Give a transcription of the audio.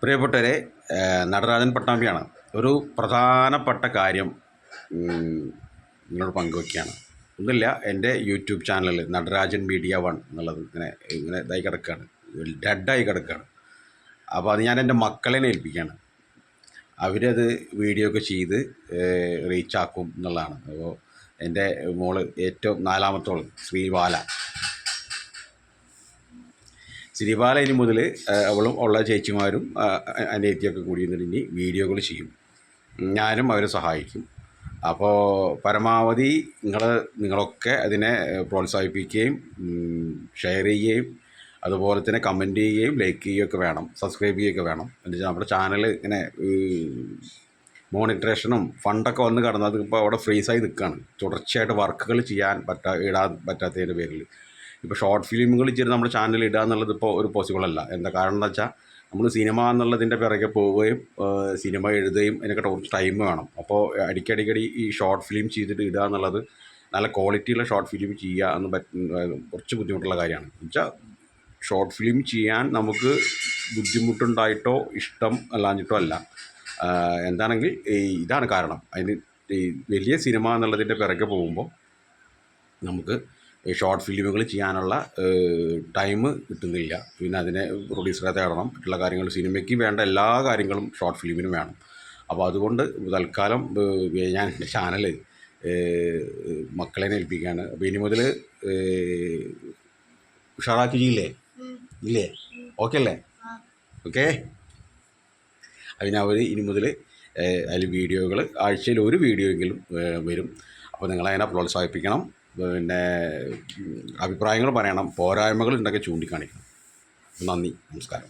പ്രിയപ്പെട്ടവരെ, നടരാജൻ പട്ടാമ്പിയാണ്. ഒരു പ്രധാനപ്പെട്ട കാര്യം നിങ്ങളോട് പങ്കുവയ്ക്കുകയാണ്. ഒന്നുമില്ല, എൻ്റെ യൂട്യൂബ് ചാനൽ നടരാജൻ മീഡിയ 1 എന്നുള്ളത് ഇങ്ങനെ ഇതായി കിടക്കുകയാണ്, ഡെഡായി കിടക്കുകയാണ്. അപ്പോൾ അത് ഞാൻ എൻ്റെ മക്കളെ ഏൽപ്പിക്കുകയാണ്. അവരത് വീഡിയോ ഒക്കെ ചെയ്ത് റീച്ചാക്കും എന്നുള്ളതാണ്. അപ്പോൾ എൻ്റെ മോള് ഏറ്റവും 4ാമത്തോൾ ശ്രീബാല ഇനി മുതൽ അവളും ഉള്ള ചേച്ചിമാരും അനിയത്തിയൊക്കെ കൂടി നിന്നിട്ട് ഇനി വീഡിയോകൾ ചെയ്യും. ഞാനും അവരെ സഹായിക്കും. അപ്പോൾ പരമാവധി നിങ്ങളൊക്കെ അതിനെ പ്രോത്സാഹിപ്പിക്കുകയും ഷെയർ ചെയ്യുകയും അതുപോലെ തന്നെ കമൻറ്റ് ചെയ്യുകയും ലൈക്ക് ചെയ്യുകയൊക്കെ വേണം, സബ്സ്ക്രൈബ് ചെയ്യുകയൊക്കെ വേണം. എന്നുവെച്ചാൽ നമ്മുടെ ചാനൽ ഇങ്ങനെ മോണിറ്ററേഷനും ഫണ്ടൊക്കെ വന്ന് കിടന്നത് ഇപ്പോൾ അവിടെ ഫ്രീസായി നിൽക്കുകയാണ്. തുടർച്ചയായിട്ട് വർക്കുകൾ ഇടാൻ പറ്റാത്തതിൻ്റെ പേരിൽ ഇപ്പോൾ ഷോർട്ട് ഫിലിമുകൾ ചെയ്ത് നമ്മുടെ ചാനലിൽ ഇടുക എന്നുള്ളത് ഇപ്പോൾ ഒരു പോസിബിൾ അല്ല. എന്താ കാരണം എന്ന് വെച്ചാൽ നമ്മൾ സിനിമ എന്നുള്ളതിൻ്റെ പിറകെ പോവുകയും സിനിമ എഴുതുകയും അതിനൊക്കെ കുറച്ച് ടൈം വേണം. അപ്പോൾ അടിക്കടി ഈ ഷോർട്ട് ഫിലിം ചെയ്തിട്ട് ഇടുക എന്നുള്ളത്, നല്ല ക്വാളിറ്റിയുള്ള ഷോർട്ട് ഫിലിം ചെയ്യുക എന്ന് കുറച്ച് ബുദ്ധിമുട്ടുള്ള കാര്യമാണ്. എന്നുവെച്ചാൽ ഷോർട്ട് ഫിലിം ചെയ്യാൻ നമുക്ക് ബുദ്ധിമുട്ടുണ്ടായിട്ടോ ഇഷ്ടം അല്ലാഞ്ഞിട്ടോ അല്ല. എന്താണെങ്കിൽ ഇതാണ് കാരണം. അതിന് ഈ വലിയ സിനിമ എന്നുള്ളതിൻ്റെ പിറകെ പോകുമ്പോൾ നമുക്ക് ഷോർട്ട് ഫിലിമുകൾ ചെയ്യാനുള്ള ടൈം കിട്ടുന്നില്ല. പിന്നെ അതിനെ പ്രൊഡ്യൂസറെ തേടണം, മറ്റുള്ള കാര്യങ്ങൾ, സിനിമയ്ക്ക് വേണ്ട എല്ലാ കാര്യങ്ങളും ഷോർട്ട് ഫിലിമിന് വേണം. അപ്പോൾ അതുകൊണ്ട് തൽക്കാലം ഞാൻ എൻ്റെ ചാനൽ മക്കളെ ഏൽപ്പിക്കുകയാണ്. അപ്പോൾ ഇനി മുതൽ ഉഷാറാക്കി ഇല്ലേ? ഓക്കെ അല്ലേ? ഓക്കെ. അതിനവർ ഇനി മുതൽ അതിൽ വീഡിയോകൾ ആഴ്ചയിൽ ഒരു വീഡിയോ എങ്കിലും വരും. അപ്പോൾ നിങ്ങളതിനെ പ്രോത്സാഹിപ്പിക്കണം. പിന്നെ അഭിപ്രായങ്ങൾ പറയണം, പോരായ്മകൾ ഉണ്ടെങ്കിൽ ചൂണ്ടിക്കാണിക്കണം. നന്ദി, നമസ്കാരം.